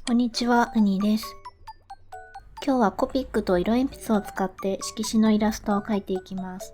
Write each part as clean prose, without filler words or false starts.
こんにちは、ウニです。今日はコピックと色鉛筆を使って色紙のイラストを描いていきます。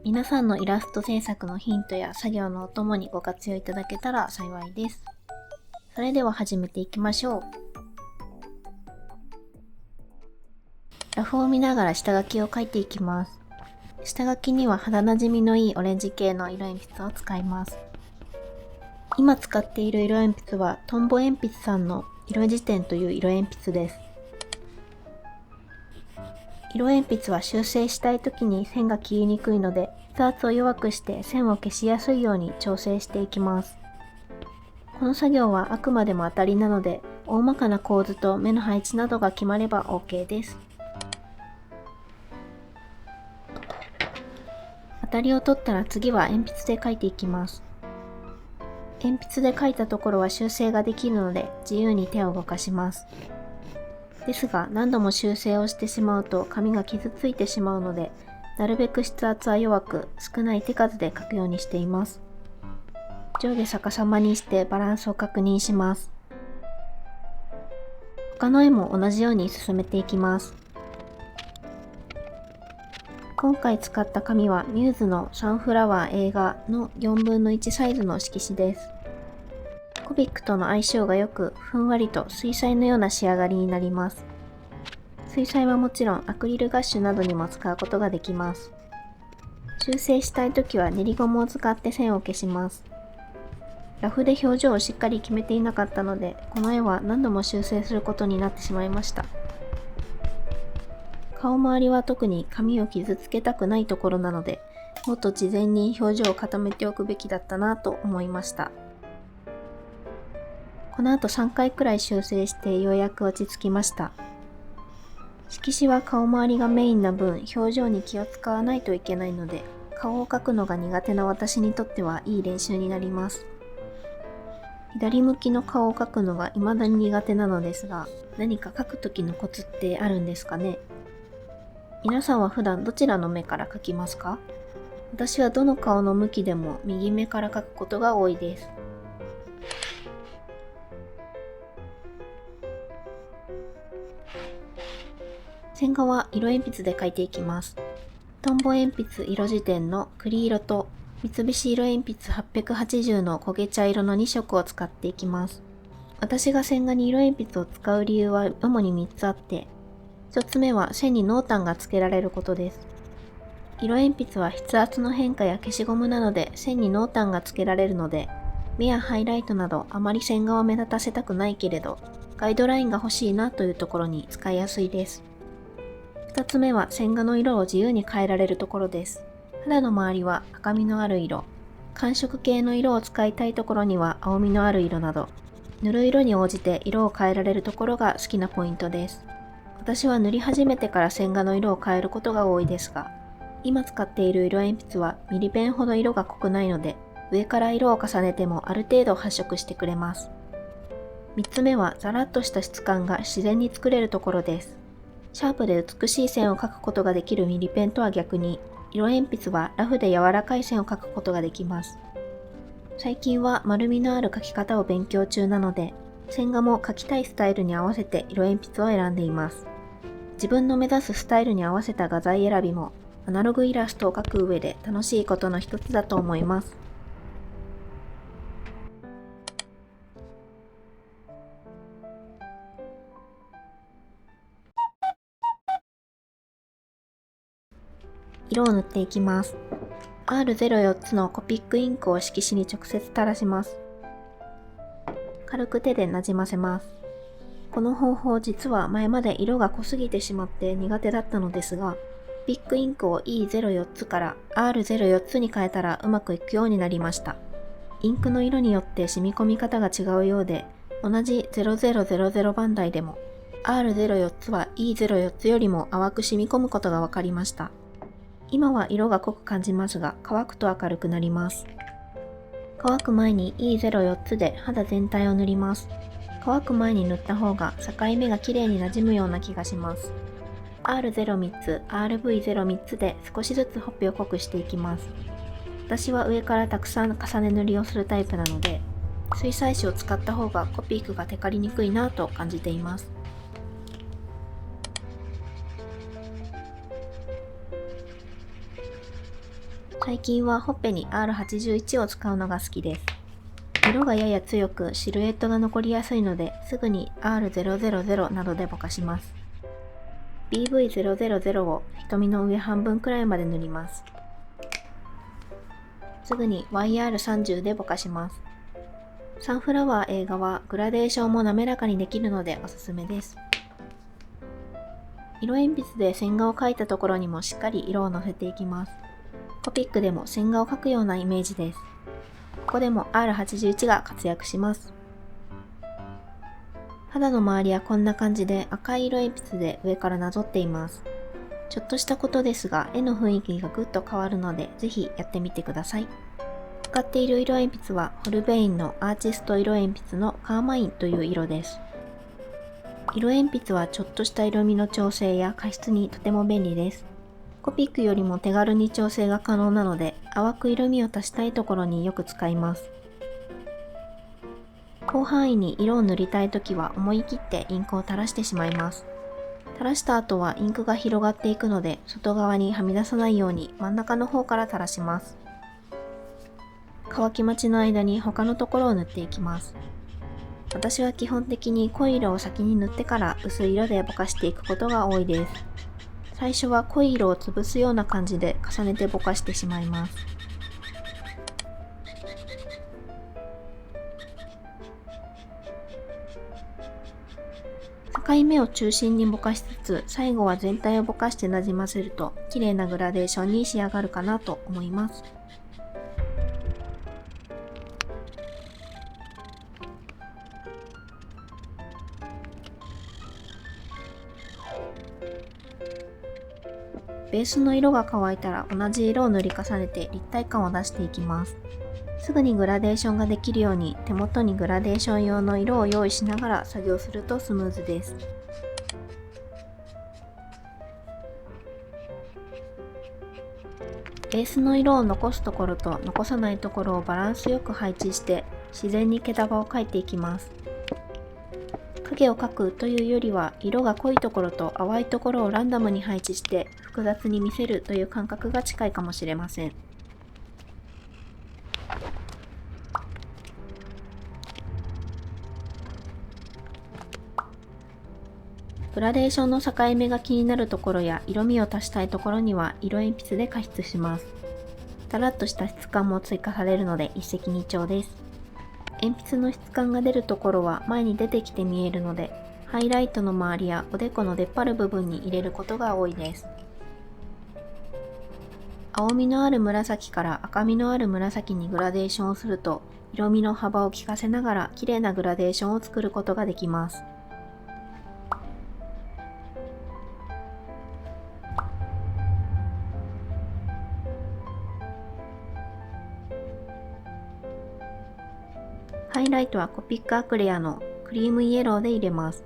皆さんのイラスト制作のヒントや作業のお供にご活用いただけたら幸いです。それでは始めていきましょう。ラフを見ながら下書きを描いていきます。下書きには肌なじみのいいオレンジ系の色鉛筆を使います。今使っている色鉛筆はトンボ鉛筆さんの色辞典という色鉛筆です。色鉛筆は修正したい時に線が切りにくいので、筆圧を弱くして線を消しやすいように調整していきます。この作業はあくまでも当たりなので、大まかな構図と目の配置などが決まれば OK です。当たりを取ったら次は鉛筆で描いていきます。鉛筆で描いたところは修正ができるので自由に手を動かします。ですが何度も修正をしてしまうと紙が傷ついてしまうので、なるべく筆圧は弱く少ない手数で描くようにしています。上下逆さまにしてバランスを確認します。他の絵も同じように進めていきます。今回使った紙はミューズのサンフラワー映画の4分の1サイズの色紙です。コピックとの相性が良く、ふんわりと水彩のような仕上がりになります。水彩はもちろんアクリルガッシュなどにも使うことができます。修正したいときは練りゴムを使って線を消します。ラフで表情をしっかり決めていなかったので、この絵は何度も修正することになってしまいました。顔周りは特に髪を傷つけたくないところなので、もっと事前に表情を固めておくべきだったなと思いました。この後3回くらい修正してようやく落ち着きました。色紙は顔周りがメインな分、表情に気を使わないといけないので、顔を描くのが苦手な私にとってはいい練習になります。左向きの顔を描くのが未だに苦手なのですが、何か描く時のコツってあるんですかね？皆さんは普段どちらの目から描きますか？私はどの顔の向きでも右目から描くことが多いです。線画は色鉛筆で描いていきます。トンボ鉛筆色辞典の栗色と三菱色鉛筆880の焦げ茶色の2色を使っていきます。私が線画に色鉛筆を使う理由は主に3つあって、1つ目は線に濃淡がつけられることです。色鉛筆は筆圧の変化や消しゴムなどで線に濃淡がつけられるので、目やハイライトなどあまり線画を目立たせたくないけれど、ガイドラインが欲しいなというところに使いやすいです。2つ目は線画の色を自由に変えられるところです。肌の周りは赤みのある色、寒色系の色を使いたいところには青みのある色など、塗る色に応じて色を変えられるところが好きなポイントです。私は塗り始めてから線画の色を変えることが多いですが、今使っている色鉛筆はミリペンほど色が濃くないので、上から色を重ねてもある程度発色してくれます。3つ目はザラッとした質感が自然に作れるところです。シャープで美しい線を描くことができるミリペンとは逆に、色鉛筆はラフで柔らかい線を描くことができます。最近は丸みのある描き方を勉強中なので、線画も描きたいスタイルに合わせて色鉛筆を選んでいます。自分の目指すスタイルに合わせた画材選びも、アナログイラストを描く上で楽しいことの一つだと思います。色を塗っていきます。R04 つのコピックインクを色紙に直接垂らします。軽く手でなじませます。この方法実は前まで色が濃すぎてしまって苦手だったのですが、ピックインクを E04 つから R04 つに変えたらうまくいくようになりました。インクの色によって染み込み方が違うようで、同じ0000番台でも R04 つは E04 つよりも淡く染み込むことが分かりました。今は色が濃く感じますが、乾くと明るくなります。乾く前に E04 つで肌全体を塗ります。乾く前に塗った方が境目が綺麗になじむような気がします。R03 つ、RV03 つで少しずつほっぺを濃くしていきます。私は上からたくさん重ね塗りをするタイプなので、水彩紙を使った方がコピー機がテカりにくいなと感じています。最近はほっぺに R81 を使うのが好きです。色がやや強くシルエットが残りやすいので、すぐに R000 などでぼかします。BV000 を瞳の上半分くらいまで塗ります。すぐに YR30 でぼかします。サンフラワー映画はグラデーションも滑らかにできるのでおすすめです。色鉛筆で線画を描いたところにもしっかり色をのせていきます。コピックでも線画を描くようなイメージです。ここでも R81 が活躍します。肌の周りはこんな感じで赤い色鉛筆で上からなぞっています。ちょっとしたことですが絵の雰囲気がぐっと変わるのでぜひやってみてください。使っている色鉛筆はホルベインのアーティスト色鉛筆のカーマインという色です。色鉛筆はちょっとした色味の調整や加筆にとても便利です。コピックよりも手軽に調整が可能なので淡く色味を足したいところによく使います。広範囲に色を塗りたいときは思い切ってインクを垂らしてしまいます。垂らした後はインクが広がっていくので外側にはみ出さないように真ん中の方から垂らします。乾き待ちの間に他のところを塗っていきます。私は基本的に濃い色を先に塗ってから薄い色でぼかしていくことが多いです。最初は濃い色を潰すような感じで重ねてぼかしてしまいます。境目を中心にぼかしつつ、最後は全体をぼかしてなじませると綺麗なグラデーションに仕上がるかなと思います。ベースの色が乾いたら同じ色を塗り重ねて立体感を出していきます。すぐにグラデーションができるように手元にグラデーション用の色を用意しながら作業するとスムーズです。ベースの色を残すところと残さないところをバランスよく配置して自然に毛束を描いていきます。影を描くというよりは色が濃いところと淡いところをランダムに配置して複雑に見せるという感覚が近いかもしれません。グラデーションの境目が気になるところや色味を足したいところには色鉛筆で加筆します。だらっとした質感も追加されるので一石二鳥です。鉛筆の質感が出るところは前に出てきて見えるので、ハイライトの周りやおでこの出っ張る部分に入れることが多いです。青みのある紫から赤みのある紫にグラデーションをすると、色味の幅を効かせながら綺麗なグラデーションを作ることができます。ハイライトはコピックアクレアのクリームイエローで入れます。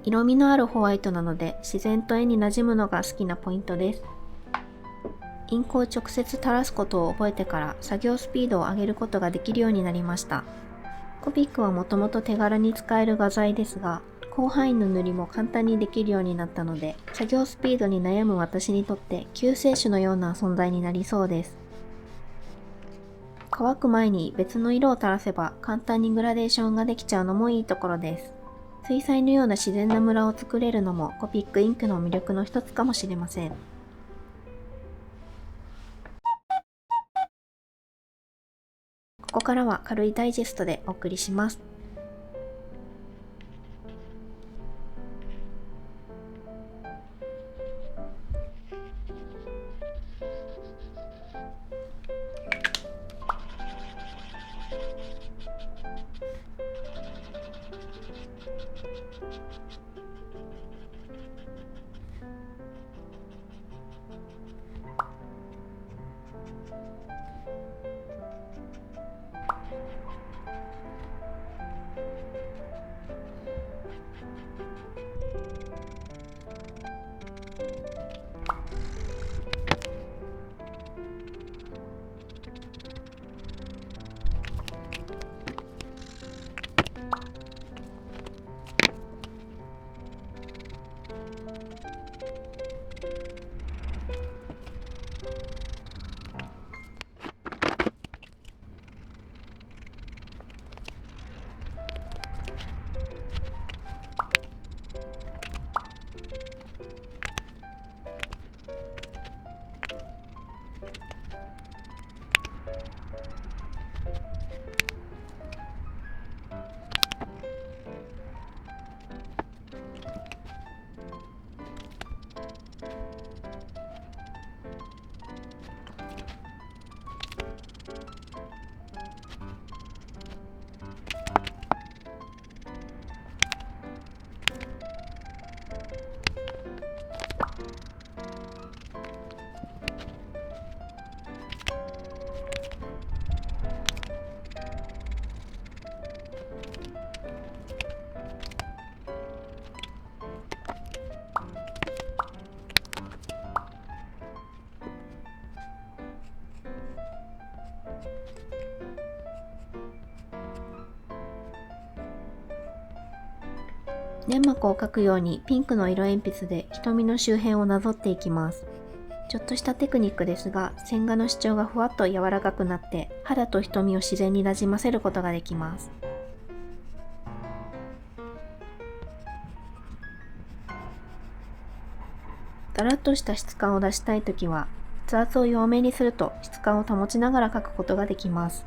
色味のあるホワイトなので自然と絵に馴染むのが好きなポイントです。インクを直接垂らすことを覚えてから作業スピードを上げることができるようになりました。コピックはもともと手軽に使える画材ですが、広範囲の塗りも簡単にできるようになったので、作業スピードに悩む私にとって救世主のような存在になりそうです。乾く前に別の色を垂らせば簡単にグラデーションができちゃうのもいいところです。水彩のような自然なムラを作れるのもコピックインクの魅力の一つかもしれません。ここからは軽いダイジェストでお送りします。粘膜を描くようにピンクの色鉛筆で瞳の周辺をなぞっていきます。ちょっとしたテクニックですが、線画の主張がふわっと柔らかくなって肌と瞳を自然になじませることができます。だらっとした質感を出したいときは、筆圧を弱めにすると質感を保ちながら描くことができます。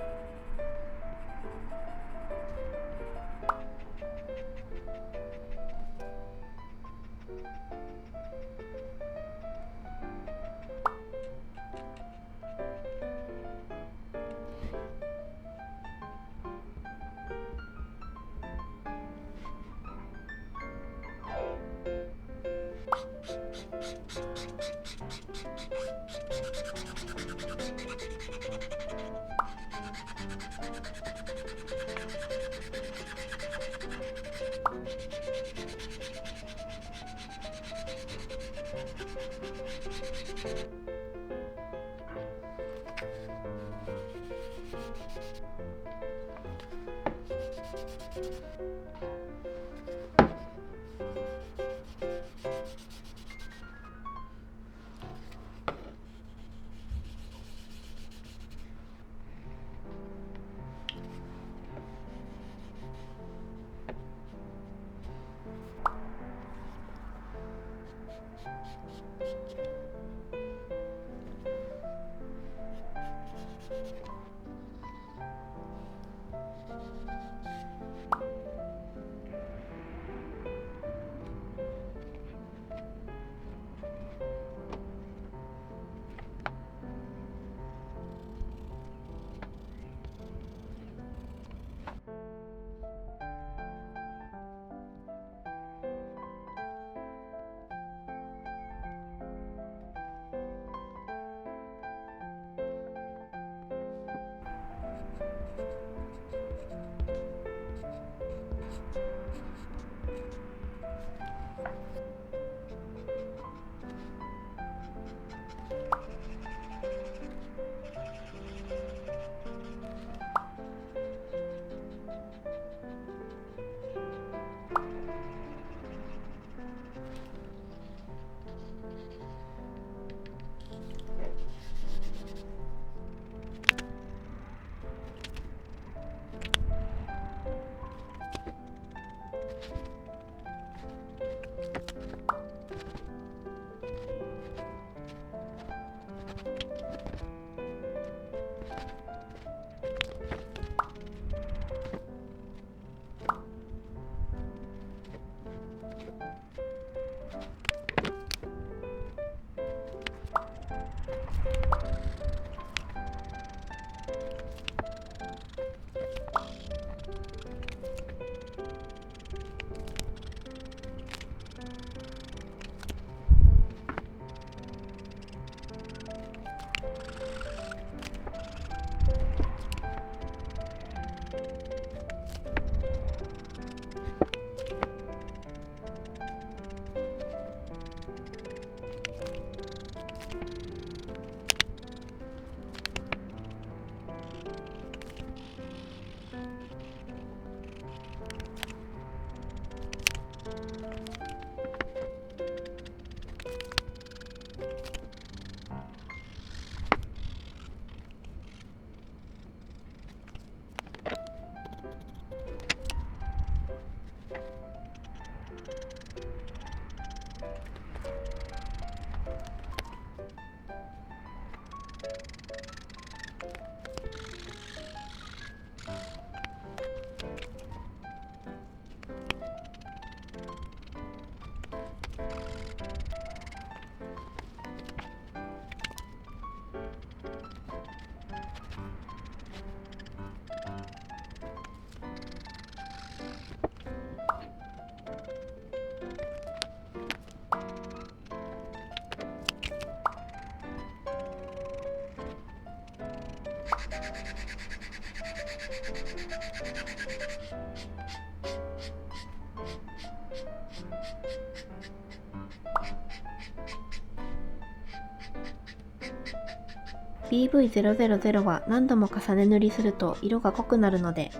BV000 は何度も重ね塗りすると色が濃くなるので、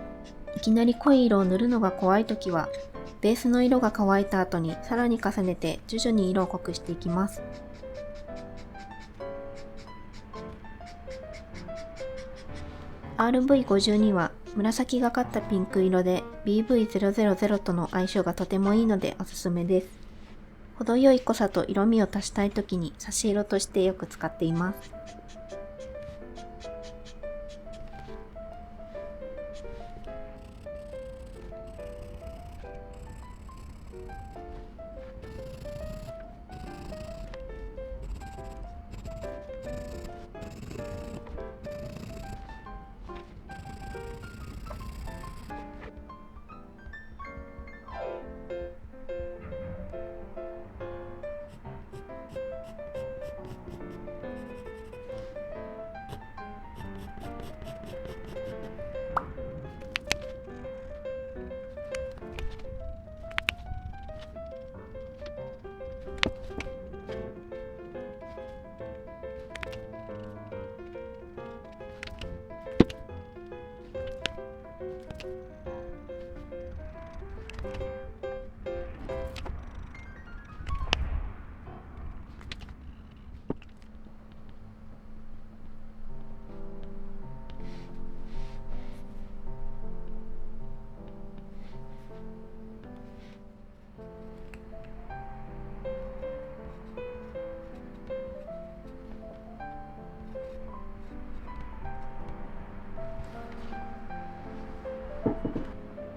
いきなり濃い色を塗るのが怖いときは、ベースの色が乾いた後にさらに重ねて徐々に色を濃くしていきます。RV52 は紫がかったピンク色で BV000 との相性がとてもいいのでおすすめです。程よい濃さと色味を足したいときに差し色としてよく使っています。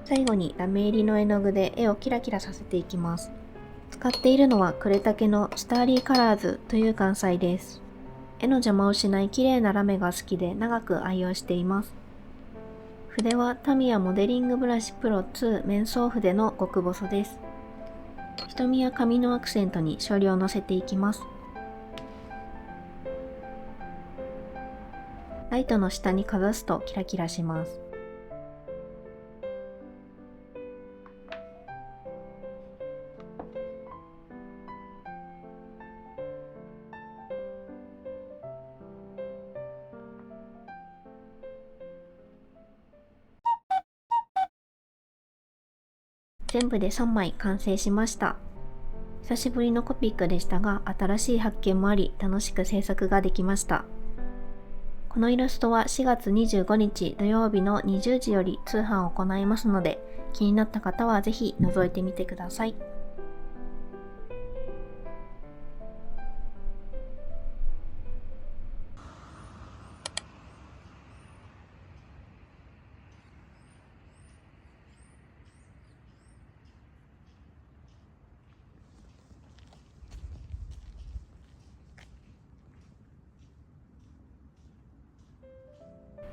最後にラメ入りの絵の具で絵をキラキラさせていきます。使っているのは呉竹のスターリーカラーズという岩彩です。絵の邪魔をしない綺麗なラメが好きで長く愛用しています。筆はタミヤモデリングブラシプロ2面相筆の極細です。瞳や髪のアクセントに少量のせていきます。ライトの下にかざすとキラキラします。全部で3枚完成しました。久しぶりのコピックでしたが、新しい発見もあり、楽しく制作ができました。このイラストは4月25日土曜日の20時より通販を行いますので、気になった方はぜひ覗いてみてください。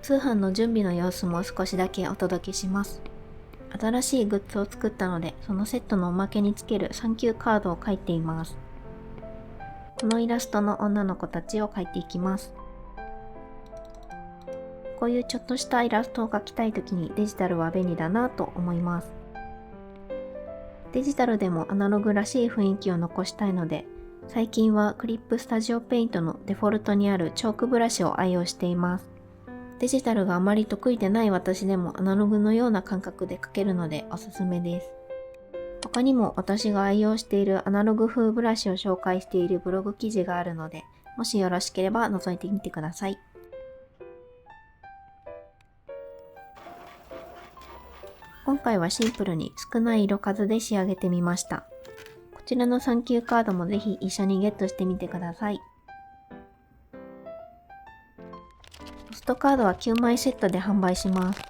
通販の準備の様子も少しだけお届けします。新しいグッズを作ったので、そのセットのおまけにつけるサンキューカードを書いています。このイラストの女の子たちを描いていきます。こういうちょっとしたイラストを描きたいときにデジタルは便利だなと思います。デジタルでもアナログらしい雰囲気を残したいので、最近はクリップスタジオペイントのデフォルトにあるチョークブラシを愛用しています。デジタルがあまり得意でない私でもアナログのような感覚で描けるのでおすすめです。他にも私が愛用しているアナログ風ブラシを紹介しているブログ記事があるので、もしよろしければ覗いてみてください。今回はシンプルに少ない色数で仕上げてみました。こちらのサンキューカードもぜひ一緒にゲットしてみてください。ポストカードは9枚セットで販売します。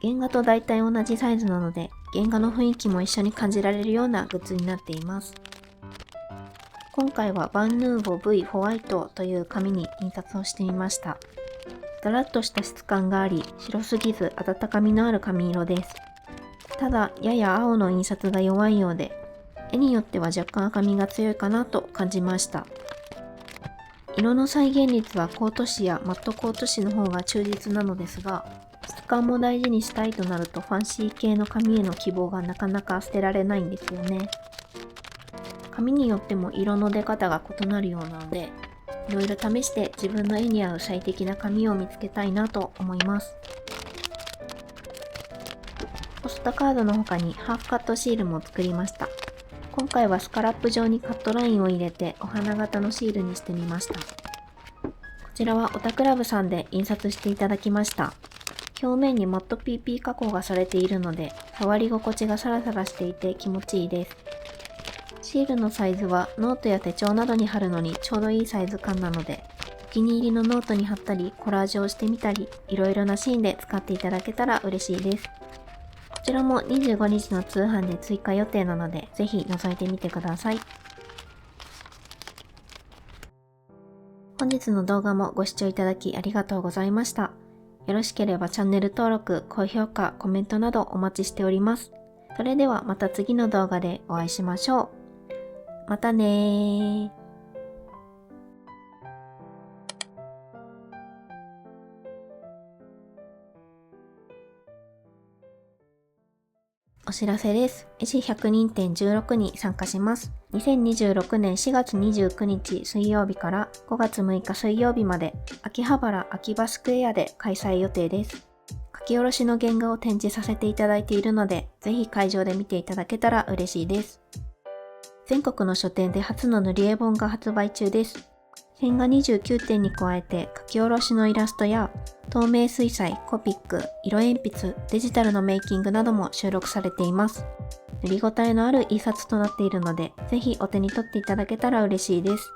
原画と大体同じサイズなので、原画の雰囲気も一緒に感じられるようなグッズになっています。今回はバンヌーボ V ホワイトという紙に印刷をしてみました。だらっとした質感があり、白すぎず温かみのある紙色です。ただ、やや青の印刷が弱いようで、絵によっては若干赤みが強いかなと感じました。色の再現率はコート紙やマットコート紙の方が忠実なのですが、質感も大事にしたいとなるとファンシー系の紙への希望がなかなか捨てられないんですよね。紙によっても色の出方が異なるようなので、いろいろ試して自分の絵に合う最適な紙を見つけたいなと思います。ポストカードの他にハーフカットシールも作りました。今回はスカラップ状にカットラインを入れてお花形のシールにしてみました。こちらはオタクラブさんで印刷していただきました。表面にマット PP 加工がされているので、触り心地がサラサラしていて気持ちいいです。シールのサイズはノートや手帳などに貼るのにちょうどいいサイズ感なので、お気に入りのノートに貼ったり、コラージュをしてみたり、いろいろなシーンで使っていただけたら嬉しいです。こちらも25日の通販で追加予定なので、ぜひ覗いてみてください。本日の動画もご視聴いただきありがとうございました。よろしければチャンネル登録、高評価、コメントなどお待ちしております。それではまた次の動画でお会いしましょう。またねー。お知らせです。医師100人展16に参加します。2026年4月29日水曜日から5月6日水曜日まで秋葉原秋葉スクエアで開催予定です。書き下ろしの原画を展示させていただいているので、ぜひ会場で見ていただけたら嬉しいです。全国の書店で初の塗り絵本が発売中です。線画29点に加えて書き下ろしのイラストや透明水彩、コピック、色鉛筆、デジタルのメイキングなども収録されています。塗り応えのある一冊となっているので、ぜひお手に取っていただけたら嬉しいです。